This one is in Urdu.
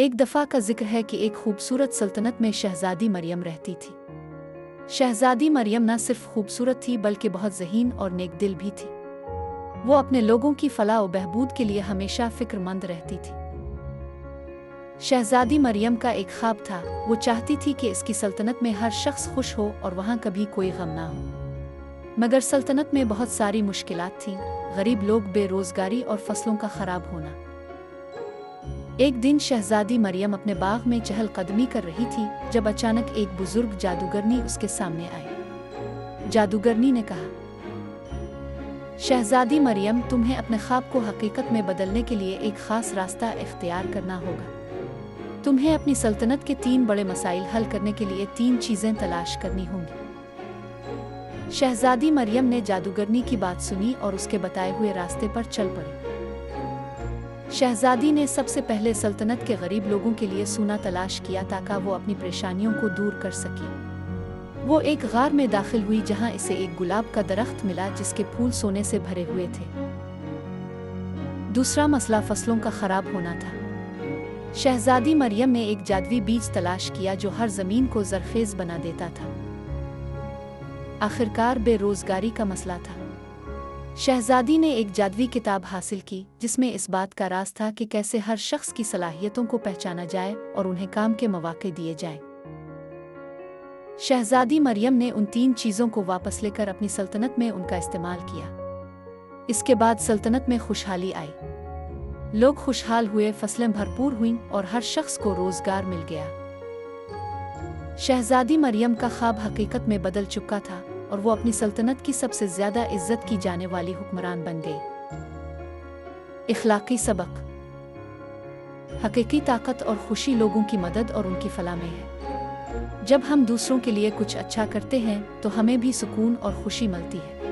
ایک دفعہ کا ذکر ہے کہ ایک خوبصورت سلطنت میں شہزادی مریم رہتی تھی۔ شہزادی مریم نہ صرف خوبصورت تھی بلکہ بہت ذہین اور نیک دل بھی تھی۔ وہ اپنے لوگوں کی فلاح و بہبود کے لیے ہمیشہ فکر مند رہتی تھی۔ شہزادی مریم کا ایک خواب تھا، وہ چاہتی تھی کہ اس کی سلطنت میں ہر شخص خوش ہو اور وہاں کبھی کوئی غم نہ ہو۔ مگر سلطنت میں بہت ساری مشکلات تھیں، غریب لوگ، بے روزگاری اور فصلوں کا خراب ہونا۔ ایک دن شہزادی مریم اپنے باغ میں چہل قدمی کر رہی تھی جب اچانک ایک بزرگ جادوگرنی اس کے سامنے آئی۔ جادوگرنی نے کہا، شہزادی مریم، تمہیں اپنے خواب کو حقیقت میں بدلنے کے لیے ایک خاص راستہ اختیار کرنا ہوگا۔ تمہیں اپنی سلطنت کے 3 بڑے مسائل حل کرنے کے لیے 3 چیزیں تلاش کرنی ہوں گی۔ شہزادی مریم نے جادوگرنی کی بات سنی اور اس کے بتائے ہوئے راستے پر چل پڑی۔ شہزادی نے سب سے پہلے سلطنت کے غریب لوگوں کے لیے سونا تلاش کیا تاکہ وہ اپنی پریشانیوں کو دور کر سکے۔ وہ ایک غار میں داخل ہوئی جہاں اسے ایک گلاب کا درخت ملا جس کے پھول سونے سے بھرے ہوئے تھے۔ دوسرا مسئلہ فصلوں کا خراب ہونا تھا۔ شہزادی مریم نے ایک جادوئی بیج تلاش کیا جو ہر زمین کو زرخیز بنا دیتا تھا۔ آخرکار بے روزگاری کا مسئلہ تھا۔ شہزادی نے ایک جادوئی کتاب حاصل کی جس میں اس بات کا راز تھا کہ کیسے ہر شخص کی صلاحیتوں کو پہچانا جائے اور انہیں کام کے مواقع دیے جائیں۔ شہزادی مریم نے ان 3 چیزوں کو واپس لے کر اپنی سلطنت میں ان کا استعمال کیا۔ اس کے بعد سلطنت میں خوشحالی آئی۔ لوگ خوشحال ہوئے، فصلیں بھرپور ہوئیں اور ہر شخص کو روزگار مل گیا۔ شہزادی مریم کا خواب حقیقت میں بدل چکا تھا اور وہ اپنی سلطنت کی سب سے زیادہ عزت کی جانے والی حکمران بن گئی۔ اخلاقی سبق: حقیقی طاقت اور خوشی لوگوں کی مدد اور ان کی فلاح میں ہے۔ جب ہم دوسروں کے لیے کچھ اچھا کرتے ہیں تو ہمیں بھی سکون اور خوشی ملتی ہے۔